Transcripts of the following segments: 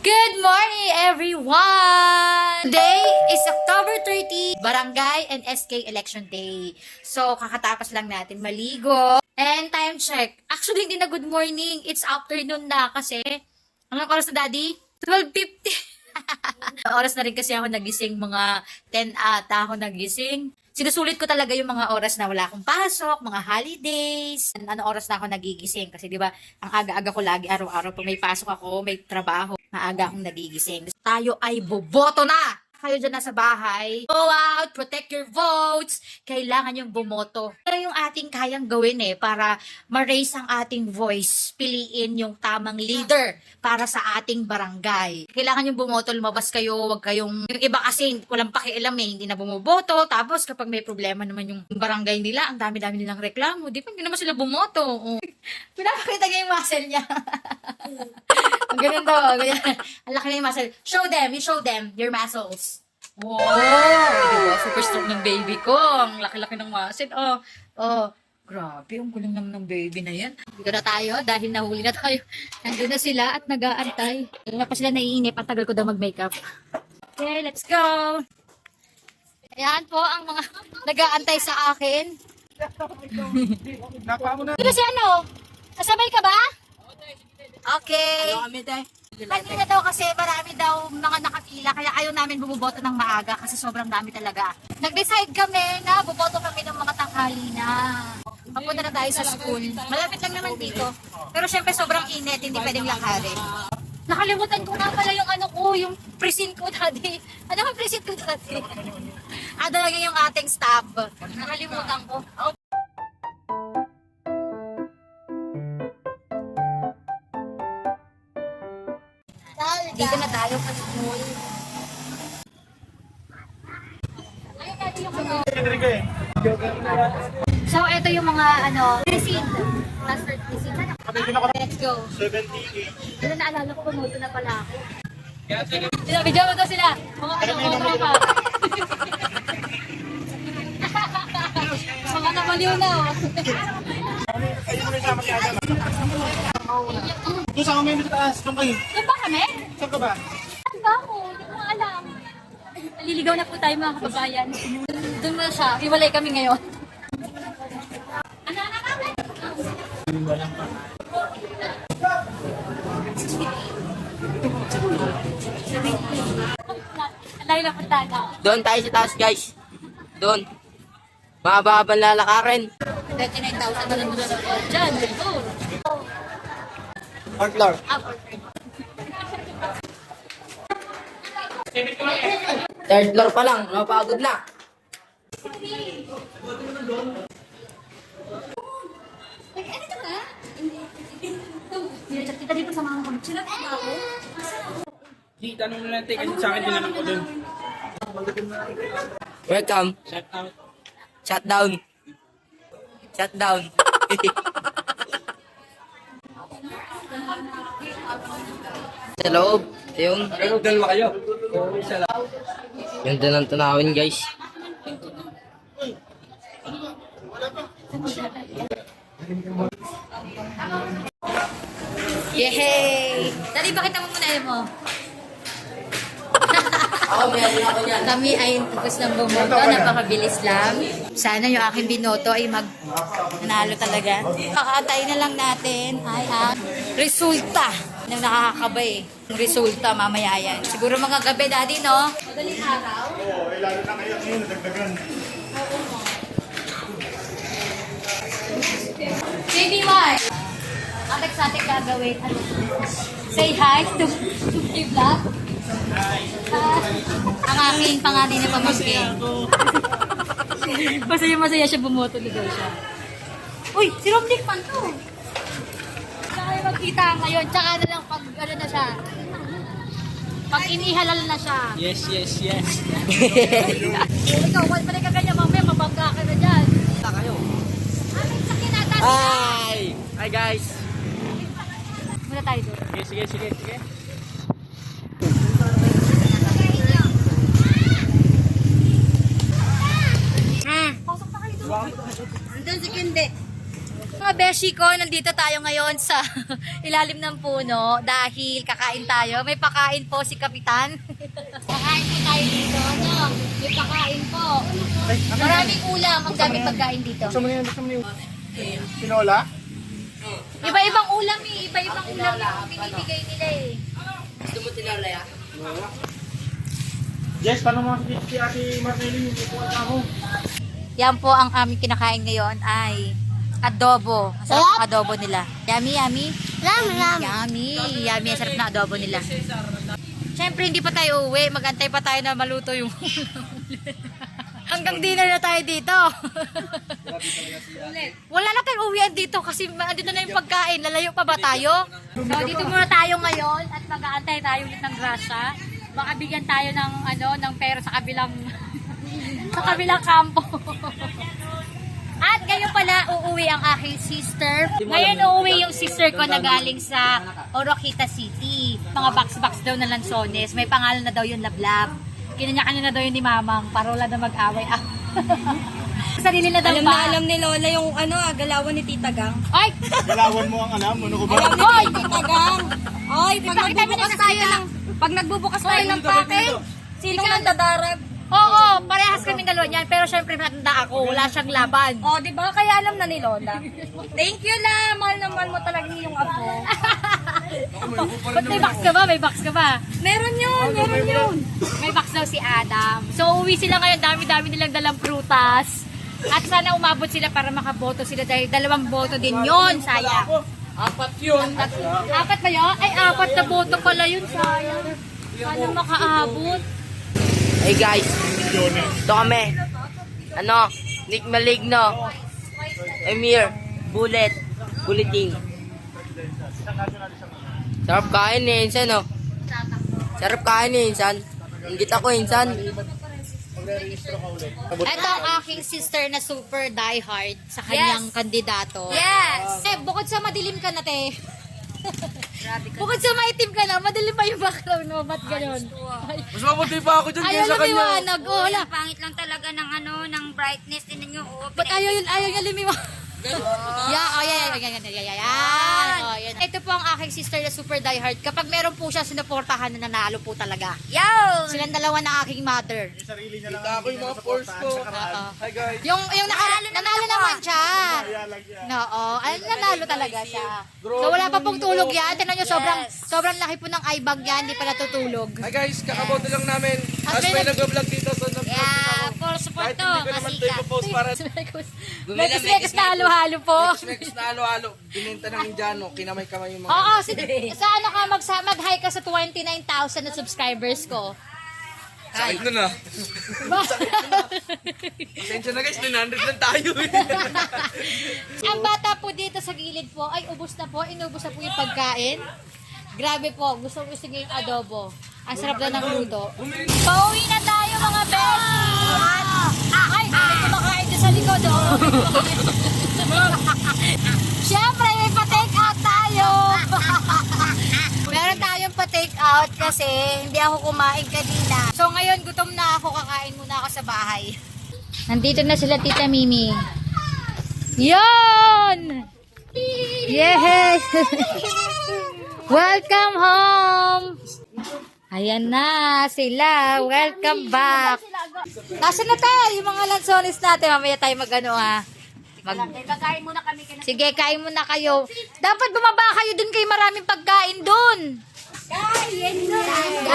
Good morning, everyone! Today is October 30, Barangay and SK Election Day. So, kakatapos lang natin maligo. And time check. Actually, hindi na good morning. It's afternoon na kasi. Anong oras na, Daddy? 12:50. Oras na rin kasi ako nagising, mga 10 ata ako nagising. Sinusulit ko talaga yung mga oras na wala akong pasok, mga holidays. Ano oras na ako nagigising kasi 'di ba, ang aga-aga ko lagi araw-araw pag may pasok ako, may trabaho, maaga akong nagigising. Tayo ay boboto na. Kayo dyan nasa bahay, go out, protect your votes. Kailangan yung bumoto. Pero yung ating kayang gawin para ma-raise ang ating voice. Piliin yung tamang leader para sa ating barangay. Kailangan yung bumoto, lumabas kayo, wag kayong, yung iba kasi walang pakialam hindi na bumoboto. Tapos kapag may problema naman yung barangay nila, ang dami-dami nilang reklamo. Di ba, hindi naman sila bumoto. Pinapakita niya yung muscle niya. Ganun daw, ganyan. Ang laki na yung muscle. Show them your muscles. Wow! Diba? Super strong ng baby ko. Ang laki-laki ng muscle. Grabe, ang gulang naman ng baby na yan. Dito na tayo dahil nahuli na tayo. Nandun na sila at nag-aantay. Dito na pa sila naiinip. Ang tagal ko daw mag-makeup. Okay, let's go! Ayan po ang mga nag-aantay sa akin. Dito si ano? Kasabay ka ba? Okay. Kanina daw kasi marami daw mga nakapila kaya ayaw namin bumuboto ng maaga kasi sobrang dami talaga. Nag-decide kami na buboto kami ng mga tanghali na. Papunta na tayo sa school. Malapit lang naman dito. Pero syempre sobrang init, hindi pwedeng lakarin. Nakalimutan ko nga pala yung yung presin ko dati. Ano ang presin ko dati? Talaga yung ating staff. Nakalimutan ko. Dito na tayo sa school. So, ito yung mga precinct. Transfer precinct. Let's go. 78. Ano naalala ko, pumunta na pala ako. Video mo daw sila. Mga tropa. Mga nabaliw na. Doon sa kami sa taas, doon kayo. Doon ba kami? Saan ka ba? Saan ba ako? Hindi ko alam. Naliligaw na po tayo mga kababayan. Doon na siya. Hiwalay kami ngayon. Ano kami? Alayo na punta na. Doon tayo sa taas, guys. Doon. Mahaba-habang lalakarin. 39,000 na lang doon sa dyan. Go. Fourth floor. Third floor pa lang. Mapagod na. Pinachat kita dito sa mga kami. Sinat na ako. Di, tanong mo natin kasi sa akin dinanong ko doon. Welcome. Shout out. Shut down. Shut down. Sa loob. Yung Pero dalawa kayo. Oo, isa lang. ganda ng tanawin, guys. Yehey! Dali, pakita mo muna mo. Ako, meron ako yan. Kami ay tapos ng bumoto. Napakabilis lang. Sana yung aking binoto ay nanalo talaga. Kakaantay na lang natin ay ang resulta ng nakakabay. Ang resulta mamaya yan. Siguro mga gabi, Daddy, no? Madaling araw? Oo, lalo na kayo ngayon, nadagdagan. JBY! Ang next natin gagawin, say hi to Vlog. Ang aking pangalan na pamangkin. Masaya siya bumoto na daw siya. Uy, si Romnick man to. Saka kayo magkita ngayon, tsaka na lang pag na siya. Pag inihalal na siya. Yes. Ikaw, wala pa rin ka ganyan, mamaya mabangga ka na dyan. Kayo. Aming sakit natin. Hi! Hi, guys. Muna tayo doon. Sige. Pasok na kayo doon. Andun si Kinde. Mga beses. beshi ko, nandito tayo ngayon sa ilalim ng puno dahil kakain tayo. May pakain po si Kapitan. Kakain po tayo dito, no? May pakain po. Maraming ulam, ang daming pagkain dito. Gusto mo na yung tinola? Iba-ibang ulam eh, iba-ibang ulam yung binibigay nila eh. Gusto mo tinala ya? Jess, paano mo si Ate Marlene yung ikuha na ako? Yan po ang aming kinakain ngayon ay adobo. Ang sarap ng adobo nila. Yummy, yummy. Yummy, yummy. Ang sarap ng adobo nila. Siyempre, hindi pa tayo uwi. Magantay pa tayo na maluto yung hanggang dinner na tayo dito. Wala na tayong uwian dito kasi andito na yung pagkain. Lalayo pa ba tayo? So, dito muna tayo ngayon at mag-aantay tayo ulit ng grasa. Baka bigyan tayo ng pera sa kabilang kampo. At ngayon pala uuwi ang aking sister. Ngayon uuwi yung sister ko na galing sa Oroquita City. Mga box-box daw na lansones. May pangalan na daw yung Lablab. Kinanya-kanya na daw yun ni Mamang para wala na mag-away. Sarili na daw ba? Alam ni Lola yung galawan ni Tita Gang. Ay! Galawan mo ang alam, ano ko ba? Alam ni Tita Gang. Ay, pag Ipakita mo na nagbubukas sa tayo ng pake, sinong nandadarag? Oo, parehas kami dalawa niyan. Pero syempre matanda ako. Wala siyang laban. O, di ba? Kaya alam na ni Lola. Thank you la. Mahal na mahal mo talaga yung apo. Ba't may box ka ba? May box ka ba? Meron yun, meron yun. May box daw si Adam. So, uwi sila ngayon. Dami-dami nilang dalang prutas. At sana umabot sila para makaboto sila dahil 2 boto din yun. Sayang. 4 yun. 4 ba yun? Ay, 4 na boto pala yun. Sayang. Sana makaabot. Hey guys, ito kami. Nick Maligno. Emir, Bulleting. Sarap kain eh, insan oh. Sarap kain eh, insan. Ingit ako, insan. Ito ang aking sister na super diehard sa kanyang kandidato. Yes. Bukod sa madilim ka na, te. Bukod sa maitim ka na, madilim pa yung background mo. Ba't ganon? Mas mabuti pa ako dyan Ayaw kaysa kanya. lumiwanag. Oh, wala. Pangit lang talaga ng brightness. Tinan nyo, Ba't ayaw niya lumiwanag? Yan. Yan. Ito po ang aking sister na super diehard. Kapag meron po siya sinuportahan na nanalo po talaga. Yo! Silang dalawa na aking mother. Sarili niya lang. Ako yung mga force ko. Hi guys. Yung nanalo naman siya. Oo, nanalo talaga siya. So wala pa pong tulog yan. Tignan nyo, sobrang laki po ng eye bag yan. Hindi pa natutulog. Hi guys, kakaboto lang namin. At As may may nag-vlog dito sa Yeah, for support kahit to, hindi ko naman ito masika. ipopost para Mekis na halo-halo po. Mekis na halo-halo. Binenta ng Indiano, kinamay-kamay yung mga... Oo, sa ano ka mag-hi ka sa 29,000 na subscribers ko. Sakit na na. Pasensya na guys, 900 lang tayo eh. Ang bata po dito sa gilid po, ay ubos na po, inubos na po yung pagkain. Grabe po, gusto niyo yung adobo. Ang sarap na ng luto. Pauwi na tayo mga besh! Ay, may kumakain dyan sa likod oh. Siyempre, may pa-take out tayo! Meron tayong pa-take out kasi hindi ako kumain kanina. So ngayon, gutom na ako, kakain muna ako sa bahay. Nandito na sila Tita Mimi. Yon! Yes! Welcome home! Ayan na sila. Welcome back. Nasaan na tayo? Yung mga lansones natin. Mamaya tayo mag-ano ha. Kakain muna kami. Sige, kain muna kayo. Dapat bumaba kayo dun kay maraming pagkain dun. Kain na.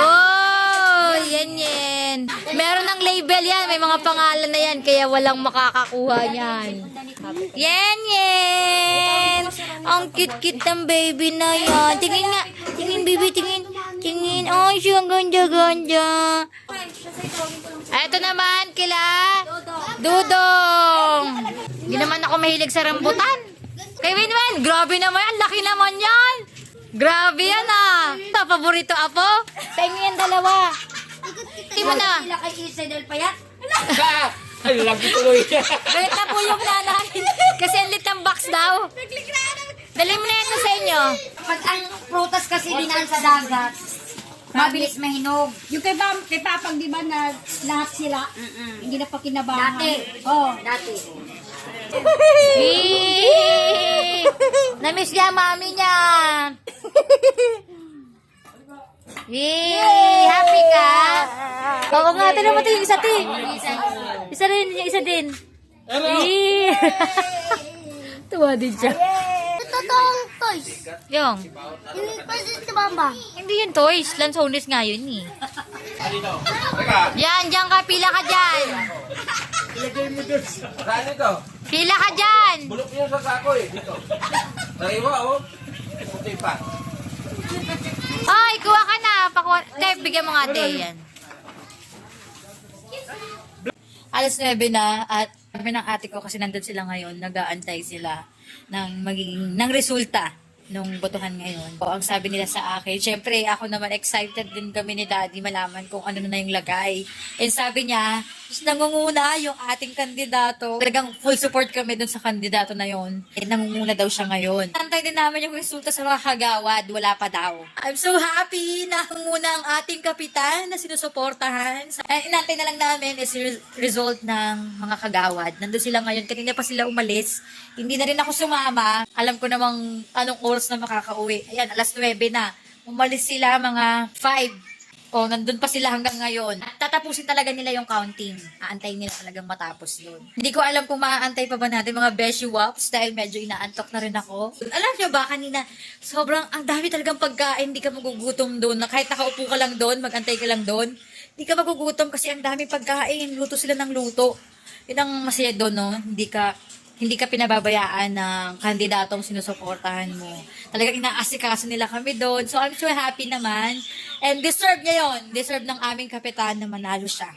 Oh, yan. Meron ng label yan. May mga pangalan na yan. Kaya walang makakakuha yan. Yan. Ang cute-cute ng baby na yan. Tingin nga. Tingin, baby. Tingin. Oh, siya ganda. Ito naman kila Dudong. Hindi naman ako mahilig sa rambutan. Kay Winwin, grabe naman. Ang laki naman yan. Grabe yan ah. Ito, paborito apo. Sa inyo yan dalawa. Hindi mo na. Sila kay Isidel Payat. Ay, lagi tuloy. Galit na po yung nanay. Kasi ang lit ng box daw. Dali mo na yan sa inyo. Pag ang prutas kasi dinaan sa dagat, mabilis mahinog. Yung kay Papag, di ba, na lahat sila, hindi na pa kinabahan. Dati. Oo. Dati. Yee! Namiss niya mami niya. Yay! Happy ka? Oo nga, ito naman ito yung isa din. Isa rin, yung isa din. Yay! Tuwa din siya. Totoong toys. Yung, Hindi pa si Mama. hindi yun toys. Lansones nga yun eh. Yan, dyan ka. Pila ka dyan. Saan ito? Pila ka dyan. Bulok niyo sa sako eh. Dito. Naiwa oh. Puti pa. Ay, kuha ka na. Pakuha. Te, bigyan mo nga ate yan. Alas 9 na at sabi ng ate ko kasi nandun sila ngayon, nag-aantay sila ng resulta nung botohan ngayon. O, ang sabi nila sa akin, syempre ako naman excited din kami ni Daddy malaman kung ano na yung lagay. And sabi niya, nangunguna yung ating kandidato. Talagang full support kami dun sa kandidato na yon. And nangunguna daw siya ngayon. Antay din namin yung resulta sa mga kagawad, wala pa daw. I'm so happy na nangunguna ang ating kapitan na sinusuportahan. Inantay na lang namin is result ng mga kagawad. Nandun sila ngayon, kanina pa sila umalis. Hindi na rin ako sumama. Alam ko namang anong oras na makakauwi. Ayan, alas 9 na. Umalis sila mga 5. O, nandun pa sila hanggang ngayon. Tatapusin talaga nila yung counting. Aantayin nila talagang matapos yun. Hindi ko alam kung maaantay pa ba natin mga beshi wops dahil medyo inaantok na rin ako. Alam nyo ba, kanina, sobrang, ang dami talagang pagkain. Hindi ka magugutom doon. Na kahit nakaupo ka lang doon, magantay ka lang doon. Hindi ka magugutom kasi ang dami pagkain. Luto sila ng luto. Yun ang masaya doon, no? Hindi ka pinababayaan ng kandidatong sinusuportahan mo. Talagang inaasikaso nila kami doon. So, I'm so happy naman. And deserve niya yun. Deserve ng aming kapitan na manalo siya.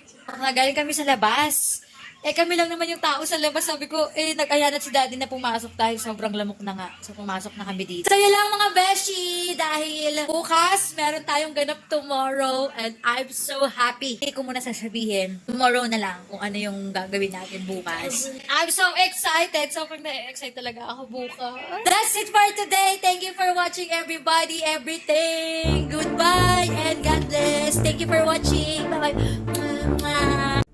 Galing kami sa labas. Kami lang naman yung tao sa labas. Sabi ko, nag-ayanat si Daddy na pumasok dahil sobrang lamok na nga. So, pumasok na kami dito. So, yun lang mga beshi. Dahil bukas, meron tayong ganap tomorrow. And I'm so happy. Hindi ko muna sasabihin. Tomorrow na lang kung ano yung gagawin natin bukas. I'm so excited. Sobrang na-excite talaga ako bukas. That's it for today. Thank you for watching everybody, everything. Goodbye and God bless. Thank you for watching. Bye-bye.